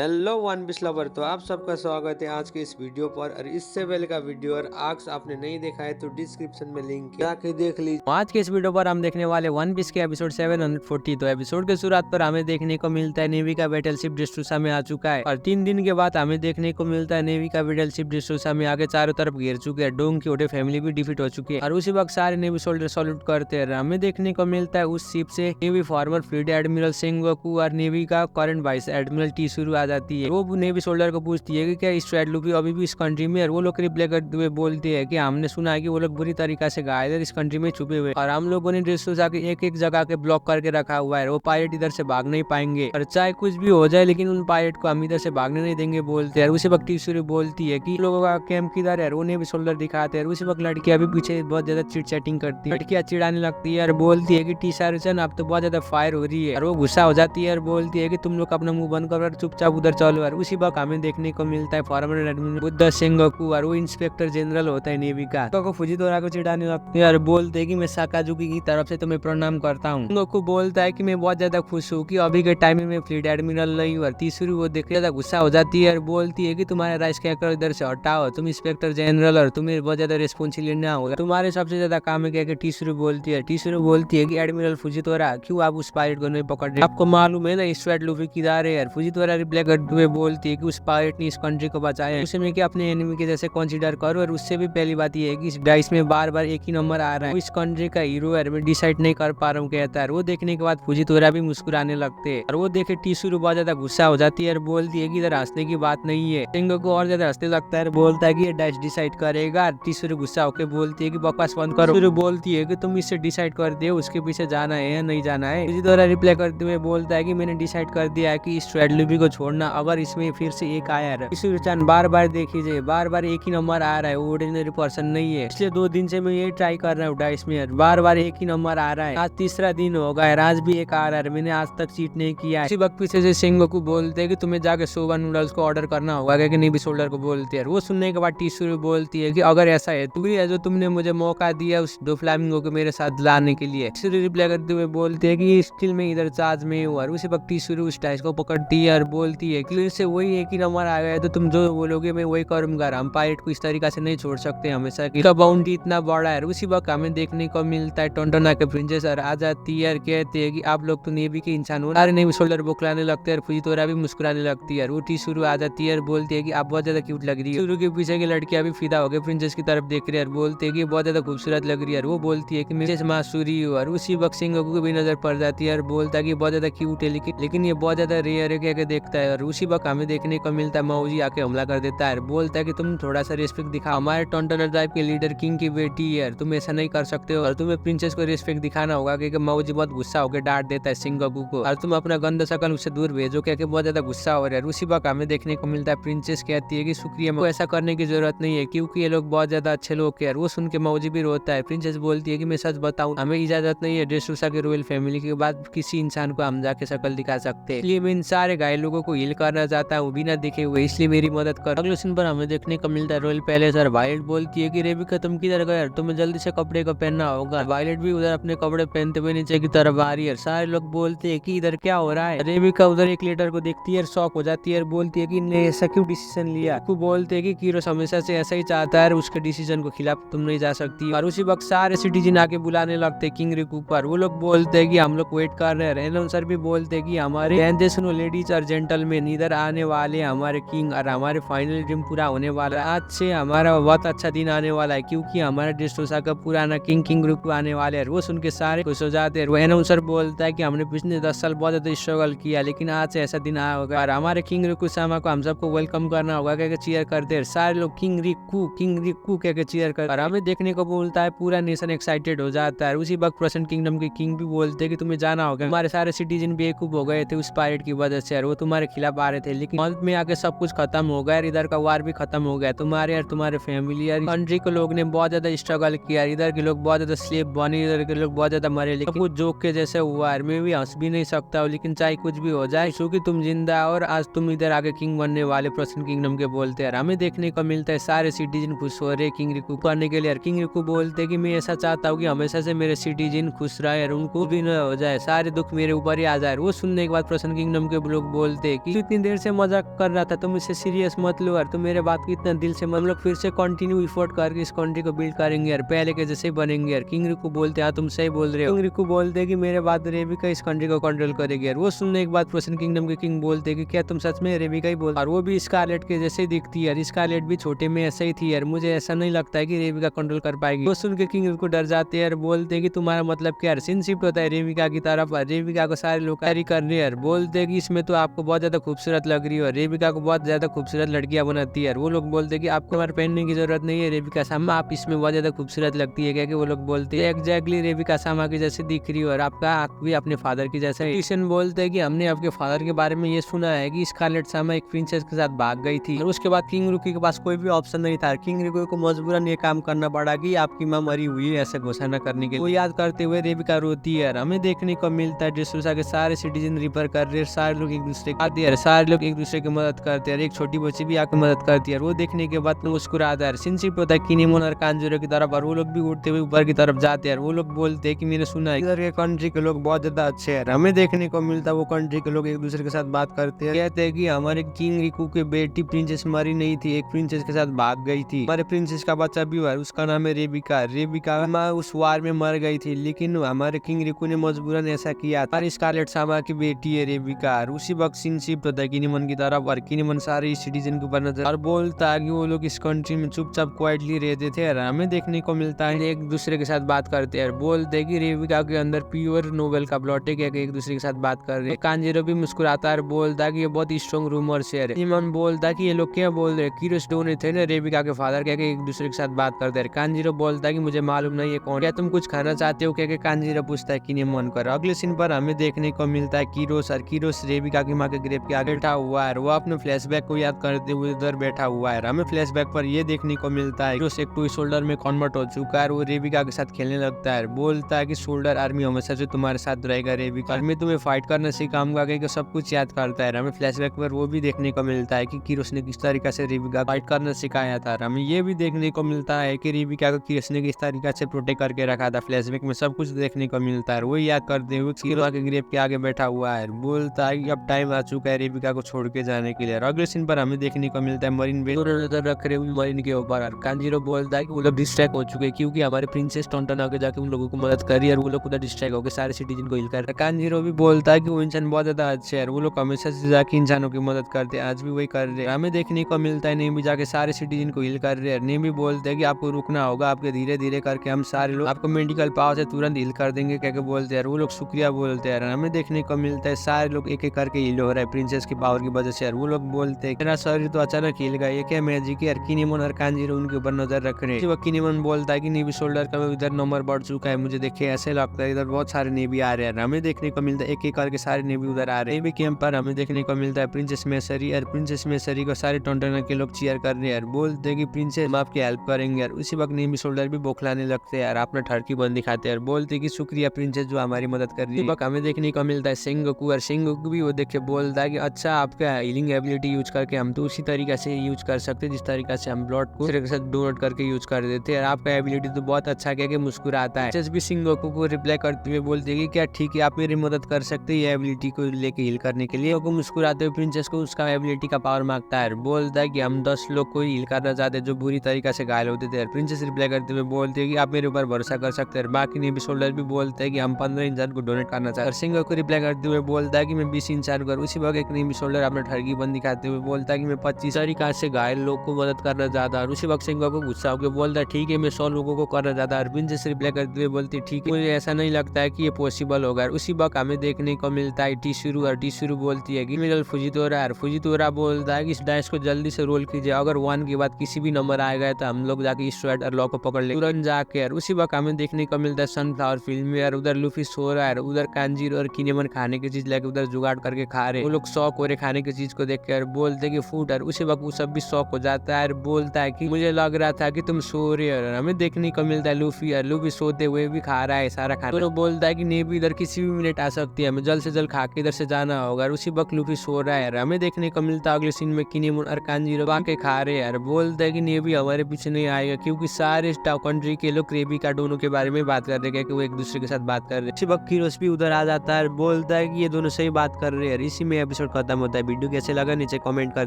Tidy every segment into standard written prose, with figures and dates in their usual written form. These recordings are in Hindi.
Hello one piece lover. तो आप सबका स्वागत है आज के इस वीडियो पर। और इससे पहले का वीडियो और आज आपने नहीं देखा है तो डिस्क्रिप्शन में लिंक है, जाके देख लीजिए। आज के इस वीडियो पर हम देखने वाले वन पीस के एपिसोड 740। तो एपिसोड के शुरुआत पर हमें देखने को मिलता है नेवी का बैटलशिप ड्रेसरोसा में आ चुका है और 3 दिन के बाद हमें देखने को मिलता है नेवी का बैटलशिप ड्रेसरोसा में आगे चारों तरफ घेर चुके हैं। डोंग की फैमिली भी डिफीट हो चुकी है और उसी वक्त सारे नेवी सोल्जर सॉल्यूट करते हैं। हमें देखने को मिलता है उस शिप से navy farmer fleet admiral Sengoku और नेवी का करंट वाइस एडमिरल टीसुरु आ जाती है। वो नेवी सोल्जर को पूछती है कि क्या स्ट्रैड लूफी अभी भी इस कंट्री में है। वो लोग रिप्लाई करते हुए बोलते हैं कि हमने सुना है कि वो लोग बुरी तरीका से घायल है, इस कंट्री में छुपे हुए और हम लोगों ने ड्रेसरोसा के एक एक जगह के ब्लॉक करके रखा हुआ है। वो पायलट इधर से भाग नहीं पाएंगे और चाहे कुछ भी हो जाए लेकिन उन पायलट को हम इधर से भागने नहीं देंगे बोलते हैं। उसी वक्त टीसुरु बोलती है कि लोगों का कैंप किधर है। वो नेवी सोल्जर दिखाते हैं। उसी वक्त लड़कियां भी पीछे बहुत ज्यादा चिट चैटिंग करती है। लड़कियां चिढ़ाने लगती है और बोलती है कि टीसुरु अब तो बहुत ज्यादा फायर हो रही है और वो गुस्सा हो जाती है और बोलती है कि तुम लोग अपना मुंह बंद कर चुपचाप उधर चलो। और उसी वक्त हमें देखने को मिलता है फॉर्मर एडमिरल बुद्धा सेंगोकू और वो इंस्पेक्टर जनरल होता है नेवी का। तो फुजितोरा को चिढ़ाने लगते हैं और बोलते हैं कि मैं साकाजुकी की तरफ से तुम्हें प्रणाम करता हूँ। सेंगोकू बोलता है कि मैं बहुत ज्यादा खुश हूँ कि अभी के टाइम में फ्लीट एडमिरल नहीं हुआ। तीसरी वो देख ज्यादा गुस्सा हो जाती है और बोलती है कि तुम्हारा राइस कैकर इधर से हटाओ, तुम इंस्पेक्टर जनरल और तुम्हें बहुत ज्यादा रिस्पॉन्सिबिलिटी ना होगा, तुम्हारे सबसे ज्यादा काम है। क्या तीसरी बोलती है। तीसरी बोलती है कि एडमिरल फुजितोरा क्यों आप उस पायलट को नहीं पकड़ रहे, आपको मालूम है ना स्ट्रैड लूफी किधर है। फुजितोरा रिप्लाई करते हुए बोलती है कि उस पायलट ने इस कंट्री को बचाया, उसे मैं क्या अपने एनिमी के जैसे कंसीडर करूं। और उससे भी पहली बात ये है कि इस डाइस में बार बार एक ही नंबर आ रहा है, वो इस कंट्री का हीरो है, मैं डिसाइड नहीं कर पा रहा हूँ कहता है। वो देखने के बाद फुजितोरा भी मुस्कुराने लगते हैं और वो देखे टीसुरु बहुत ज्यादा गुस्सा हो जाती है और बोलती है कि इधर हंसने की बात नहीं है। सेंगोकू को और ज्यादा हंसने लगता है और बोलता है कि ये डाइस डिसाइड करेगा। टीसुरु गुस्सा होकर बोलती है कि बकवास बंद करो। टीसुरु बोलती है कि तुम इससे डिसाइड कर दे उसके पीछे जाना है या नहीं जाना है। फुजितोरा रिप्लाई करते हुए बोलता है कि मैंने डिसाइड कर दिया है कि इस स्ट्रैड लूफी को छोड़ना। अगर इसमें फिर से एक आया है, टीसुरु-चान बार बार देखिए बार बार एक ही नंबर आ रहा है, वो ऑर्डिनरी पर्सन नहीं है। इसलिए 2 दिन से मैं ये ट्राई कर रहा हूँ डाइस में, बार बार एक ही नंबर आ रहा है। आज तीसरा दिन हो गया है, आज भी एक आ रहा है, मैंने आज तक चीट नहीं किया है। इसी वक्त पीछे से सेंगोकू बोलते हैं कि तुम्हें जाके सोबा नूडल्स को ऑर्डर करना होगा क्योंकि नेवी सोल्जर को बोलते हैं। वो सुनने के बाद टीसुरु बोलती है कि अगर ऐसा है तो जो तुमने मुझे मौका दिया उस डोफ्लामिंगो को मेरे साथ लाने के लिए। टीसुरु रिप्लाई करते हुए बोलते हैं कि स्टिल में इधर चार्ज में हूँ। और उसी वक्त टीसुरु उस डाइस को पकड़ती है और बोलती है कि से वही एक ही नंबर आ गया है तो तुम जो बोलोगे मैं वही करूंगा। हम पायलट को इस तरीका से नहीं छोड़ सकते हमेशा, इसका बाउंड्री इतना बड़ा है। उसी वक्त हमें देखने को मिलता है टोंटोना के प्रिंसेस और आ जाती है और कहते हैं कि आप लोग तो नेवी के इंसान हो। सारे नेवी सोल्जर बोखलाने लगते हैं और फुजितोरा भी मुस्कुराने लगती है। वो टीसुरु आ जाती है और बोलती है कि आप बहुत ज्यादा क्यूट लग रही है। टीसुरु के पीछे की लड़कियां भी फिदा हो गए प्रिंसेस की तरफ देख रही है और बोलते है कि बहुत ज्यादा खूबसूरत लग रही है। वो बोलती है कि मिसेस मासूरी हो। और उसी वक्त सेंगोकू को भी नजर पड़ जाती है और बोलता है कि बहुत ज्यादा क्यूट है लेकिन ये बहुत ज्यादा रेयर है क्या देखता है। और उसी वक्त हमें देखने को मिलता है माओजी आके हमला कर देता है, बोलता है कि तुम थोड़ा सा रिस्पेक्ट दिखा, हमारे टोंटोना ट्राइब के लीडर किंग की बेटी है, तुम ऐसा नहीं कर सकते हो और तुम्हें प्रिंसेस को रिस्पेक्ट दिखाना होगा। क्योंकि माओजी बहुत गुस्सा होकर डांट देता है सेंगोकू को और तुम अपना गंदा शकल उससे दूर भेजो क्या बहुत ज्यादा गुस्सा हो रहा है। उसी वक्त हमें देखने को मिलता है प्रिंसेस कहती है कि शुक्रिया, को ऐसा करने की जरूरत नहीं है क्योंकि ये लोग बहुत ज्यादा अच्छे लोग है। वो सुन के माओजी भी रोता है। प्रिंसेस बोलती है कि मैं सच बताऊं, हमें इजाजत नहीं है ड्रेसरोसा के रॉयल फैमिली के बाद किसी इंसान को हम जाके शकल दिखा सकते, इसलिए मैं इन सारे घायल लोगों को हील करना चाहता हूँ बिना दिखे हुए, इसलिए मेरी मदद कर। अगले सीन पर हमें देखने को मिलता है रॉयल पैलेस और वायलेट बोलती है कि रेबिका तुम किधर गए, तुम्हें जल्दी से कपड़े को पहनना होगा। वायलेट भी उधर अपने कपड़े पहनते हुए नीचे की तरफ आ रही है। सारे लोग बोलते हैं कि इधर क्या हो रहा है। रेबिका उधर एक लेटर को देखती है, शॉक हो जाती है और बोलती है कि इन्हें ऐसा क्यों डिसीजन लिया। वो बोलते हैं कि कीरोस हमेशा से ऐसा ही चाहता है, उसके डिसीजन को खिलाफ तुम नहीं जा सकती। और उसी वक्त सारे सिटीजन आके बुलाने लगते हैं किंग रिकू पर। वो लोग बोलते हैं कि हम लोग वेट कर रहे हैं। अनाउंसर भी बोलते हैं कि हमारे सुनो लेडीज और जेंटलमैन, इधर आने वाले हमारे किंग और हमारे फाइनल ड्रीम पूरा होने वाला है। आज से हमारा बहुत अच्छा दिन आने वाला है क्योंकि हमारा ड्रेसरोसा का पुराना किंग रिकू आने वाले हैं। वो सुन के सारे खुश हो जाते हैं। वो अनाउंसर बोलता है कि हमने पिछले 10 साल बहुत ज्यादा स्ट्रगल किया लेकिन आज से ऐसा दिन आया होगा और हमारे किंग रिकू सामा को हम सबको वेलकम करना होगा कहकर चीयर करते हैं। सारे लोग किंग रिकू कहकर चीयर करते और हमें देखने को बोलता है पूरा नेशन एक्साइटेड हो जाता है। उसी वक्त प्रेजेंट किंगडम के किंग भी बोलते हैं कि तुम्हें जाना होगा, हमारे सारे सिटीजन बेवकूफ हो गए थे उस पायलट की वजह से और वो तुम्हारे खिलाफ आ रहे थे, लेकिन अंत में आके सब कुछ खत्म हो गया। इधर का वार भी खत्म हो गया, तुम्हारे और तुम्हारे फैमिली और कंट्री के लोग ने बहुत ज्यादा स्ट्रगल किया। इधर के लोग बहुत ज्यादा स्लेव बने, इधर के लोग बहुत ज्यादा मरे, लेकिन कुछ जोक के जैसे हुआ है। मैं भी हंस भी नहीं सकता हूँ लेकिन चाहे कुछ भी हो जाए क्योंकि तुम जिंदा और आज तुम इधर आगे किंग बनने वाले प्रेजेंट किंगडम के बोलते हैं। हमें देखने को मिलता है सारे सिटीजन खुश हो रहे किंग रिकू करने के लिए। किंग रिकू बोलते कि मैं ऐसा चाहता हूँ कि हमेशा से मेरे सिटीजन खुश रहे और उनको भी न हो जाए, सारे दुख मेरे ऊपर ही आ जाए। वो सुनने के बाद प्रेजेंट किंगडम के लोग बोलते कि कि इतनी देर से मजाक कर रहा था, तुम इससे सीरियस मत लो यार, तुम मेरे बात की इतना दिल से हम लोग फिर से कंटिन्यू इफोर्ट करके इस कंट्री को बिल्ड करेंगे यार, पहले के जैसे बनेंगे यार। किंग रिकू बोलते हैं, हाँ तुम सही बोल रहे हो। किंग रिकू बोलते हैं कि मेरे बाद रेबिका इस कंट्री को कंट्रोल करेगी यार। वो सुनने के बाद फ्रोजन किंगडम के किंग बोलते हैं कि क्या तुम सच में रेबिका ही बोल, और वो भी स्कारलेट के जैसे दिखती है यार। स्कारलेट भी छोटे में ऐसा ही थी यार, मुझे ऐसा नहीं लगता है कि रेबिका कंट्रोल कर पाएगी। वो सुन के किंग रिकू डर जाते हैं यार, बोलते हैं कि तुम्हारा मतलब क्या यार, सीन शिफ्ट होता है रेबिका की तरफ। रेबिका को सारे लोग कैरी कर रहे हैं यार, बोलते हैं कि इसमें तो आपको बहुत ज्यादा खूबसूरत लग रही है, रेबिका को बहुत ज्यादा खूबसूरत लड़कियां बनाती है यार। वो लोग बोलते हैं कि आपको हमारे पहनने की जरूरत नहीं है रेबिका सामा, आप इसमें बहुत ज्यादा खूबसूरत लगती है। क्या कि वो लोग बोलते हैं एग्जैक्टली रेबिका सामा की जैसे दिख रही हो और आपका आंख भी अपने फादर की जैसा है। टिशन बोलते हैं कि हमने आपके फादर के बारे में ये सुना है कि स्कारलेट सामा एक प्रिंसेस के साथ भाग गई थी, और उसके बाद किंग रिकू के पास कोई भी ऑप्शन नहीं था। किंग रिकू को मजबूरन ये काम करना पड़ा कि आपकी माँ मरी हुई है ऐसे घोषणा करने के लिए। वो याद करते हुए रेबिका रोती है। हमें देखने को मिलता है ड्रेसरोसा के सारे सिटीजन रिफर कर रहे हैं, सारे लोग एक दूसरे को आते हैं, सारे लोग एक दूसरे की मदद करते हैं। एक छोटी बच्ची भी आके मदद करती है। वो देखने के बाद मुस्कुराता है। सिनशिप होता है किनेमोन और कांजूरो की तरफ, और वो लोग भी उठते हुए ऊपर की तरफ जाते हैं। वो लोग बोलते हैं कि मैंने सुना है इधर के कंट्री के लोग बहुत ज्यादा अच्छे हैं। हमें देखने को मिलता है वो कंट्री के लोग एक दूसरे के साथ बात करते हैं, कहते हैं कि हमारे किंग रिकू की बेटी प्रिंसेस मरी नहीं थी, एक प्रिंसेस के साथ भाग गई थी, हमारे प्रिंसेस का बच्चा भी हुआ, उसका नाम है रेबिका। रेबिका माँ उस वार में मर गई थी, लेकिन हमारे किंग रिकू ने मजबूरन ऐसा किया। हमारी स्कारलेट सामा की बेटी है रेबिका। उसी वक्त सीन शिफ्ट होता है किनेमन की तरफ, और किनेमन सारे सिटीजन के ऊपर नजर और बोलता है कि वो लोग इस कंट्री में चुपचाप क्वाइटली रहते थे। और हमें देखने को मिलता है एक दूसरे के साथ बात करते हैं, बोलते हैं कि रेबिका के अंदर प्योर नोबेल का ब्लड है, क्या एक दूसरे के साथ बात कर रहे हैं। कांजीरो भी मुस्कुराता है, बोलता है कि ये बहुत स्ट्रॉन्ग रूमर्स है। किनेमन बोलता है कि ये लोग क्या बोल रहे हैं, किरोस डोने थे ना रेबिका के फादर, क्या एक दूसरे के साथ बात करते हैं। कांजीरो बोलता है कि मुझे मालूम नहीं है कौन, क्या तुम कुछ खाना चाहते हो, क्या कांजीरो पूछता है किनेमन कर। अगले सीन पर हमें देखने को मिलता है किरोस, और किरोस रेबिका की माँ के ग्रेव के आगे बैठा हुआ है। वो अपने फ्लैशबैक को याद करते हुए उधर बैठा हुआ है। हमें फ्लैशबैक पर ये देखने को मिलता है किरोस एक टू शोल्डर में कन्वर्ट हो चुका है। वो रेबिका के साथ खेलने लगता है, बोलता है कि शोल्डर आर्मी हमेशा से तुम्हारे साथ रहेगा रेबिका, मैं तुम्हें फाइट करना सिखाऊंगा, कि सब कुछ याद करता है। हमें फ्लैशबैक पर वो भी देखने को मिलता है कि किरोस ने किस तरीके से रेबिका फाइट करना सिखाया था। हमें ये भी देखने को मिलता है कि रेबिका को किरोस ने किस तरीके से प्रोटेक्ट करके रखा था। फ्लैशबैक में सब कुछ देखने को मिलता है। वो याद करते हुए किरोस के ग्रेव के आगे बैठा हुआ है, बोलता है कि अब टाइम आ चुका है रेबिका को छोड़ के जाने के लिए। अगले सीन पर हमें देखने को मिलता है मरीन बेस नजर रख रहे हुए मरीन के ऊपर। कांजीरो बोलता है कि वो लोग डिस्ट्रैक्ट हो चुके हैं, क्योंकि हमारे प्रिंसेस टॉन्टन आगे जाके उन लोगों को मदद करी, और वो लोग उधर डिस्ट्रैक्ट होकर सारे सिटीजन को हिल कर। कांजीरो भी बोलता है कि वो इंसान बहुत ज्यादा अच्छे है, वो लोग हमेशा से जाके इंसानों की मदद करते हैं, आज भी वही कर रहे हैं। हमें देखने को मिलता है नेमी जाके सारे सिटीजन को हिल कर रहे हैं। नेमी बोलते हैं कि आपको रुकना होगा, आपके धीरे धीरे करके हम सारे लोग आपको मेडिकल पावर से तुरंत हिल कर देंगे, क्या बोलते हैं। वो लोग शुक्रिया बोलते हैं। हमें देखने को मिलता है सारे लोग एक एक करके हिल हो रहा है प्रिंसेस की पावर की वजह से। वो लोग बोलते हैं मेरा शरीर तो अचानक हिल गया, ये क्या मैजिक है। किनेमन और कांजीरो उनके ऊपर नजर रख रहे हैं। किनेमन बोलता है कि नेवी शोल्डर का इधर नंबर बढ़ चुका है, मुझे देखिए ऐसे लगता है इधर बहुत सारे नेवी आ रहे हैं। हमें देखने को मिलता है एक एक करके सारे नेवी उधर आ रहे हैं। नेवी कैंप पर हमें देखने को मिलता है प्रिंसेस मेसरी, और प्रिंसेस मेसरी को सारे टॉन्टन के लोग चीयर कर रहे हैं, बोलते हैं कि प्रिंसेस हम आपकी हेल्प करेंगे। और उसी वक्त नेवी शोल्डर भी बौखलाने लगते हैं, अपना ठरकी बंद दिखाते हैं, बोलते हैं कि शुक्रिया प्रिंसेस जो हमारी मदद कर रही है। हमें देखने को मिलता है सेंगोकू, और सेंगोकू भी वो देख के बोलता है कि अच्छा आपका हीलिंग एबिलिटी यूज करके हम तो उसी तरीके से यूज कर सकते हैं जिस तरीके से हम ब्लड को दूसरे के साथ डोनेट करके यूज कर देते हैं, और आपका एबिलिटी तो बहुत अच्छा कह के मुस्कुराता है। भी सेंगोकू को रिप्लाई करते हुए बोलते हैं कि क्या ठीक है आप मेरी मदद कर सकते हैं ये एबिलिटी को लेके हील करने के लिए। वो मुस्कुराते हुए प्रिंसेस को उसका एबिलिटी का पावर मांगता है, बोलता है कि हम 10 लोग को हील करना चाहते हैं जो बुरी तरीके से घायल होते थे। प्रिंसेस रिप्लाई करते हुए बोलते हैं कि आप मेरे ऊपर भरोसा कर सकते हैं। बाकी नेवी सोल्जर भी बोलते हैं कि हम 15 इंसान को डोनेट करना चाहते हैं। सेंगोकू रिप्लाई करते हुए बोलता है कि मैं 20 इंसान को। उसी वक्त एक नेवी सोल्जर अपना ठरकी बंद दिखाते हुए बोलता है कि मैं 25 तरीका से घायल लोग को मदद करना चाहता हूँ। उसी वक्त सेंगोकू गुस्सा होकर बोलता है ठीक है मैं 100 लोगों को करना चाहता हूँ। प्रिंसेस रिप्लाई करते हुए बोलती है ठीक है मुझे ऐसा नहीं लगता है कि ये पॉसिबल होगा। उसी वक्त हमें देखने को मिलता है टीशुरू, और टीशुरू बोलती है कि मिडल फुजितोरा, और फुजितोरा बोलता है कि इस डाइस को जल्दी से रोल कीजिए, अगर 1 के बाद किसी भी नंबर आएगा तो हम लोग जाके स्ट्रेट और लॉ को पकड़ ले तुरंत जाके। और उसी वक्त हमें देखने को मिलता है सनफ्लावर फील्ड में, और उधर लूफी सो रहा है, उधर कांजीरो और किनेमन खाने की चीज लेके उधर जुगाड़ करके खा रहे। वो लोग शौक हो रहे खाने की चीज को देख कर, बोलते कि फूड। और उसी वक्त वो सब भी शौक हो जाता है, बोलता है कि मुझे लग रहा था कि तुम सो रहे हो। हमें देखने को मिलता है लूफी, और लूफी सोते हुए भी खा रहा है सारा खाना। तो बोलता है कि नेवी इधर किसी भी मिनट आ सकती है, हमें जल्द से जल्द खा के इधर से जाना होगा। और उसी वक्त लूफी सो रहा है। हमें देखने को मिलता है अगले सीन में किनेमन और कांजीरो के खा रहे हैं, बोलता है कि नेवी हमारे पीछे नहीं आएगा, क्योंकि सारे कंट्री के लोग रेबिका डोनो के बारे में बात कर रहे हैं कि वो एक दूसरे के साथ बात कर रहे हैं। उसी वक्त किरोस भी उधर आ जाता है, बोलता है कि ये दोनों सही बात कर रहे हैं, इसी में एपिसोड खत्म होता है। वीडियो कैसे लगा नीचे कमेंट कर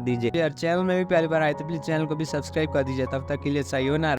दीजिए और चैनल में भी पहली बार आए तो प्लीज चैनल को भी सब्सक्राइब कर दीजिए। तब तक के लिए सायोनारा।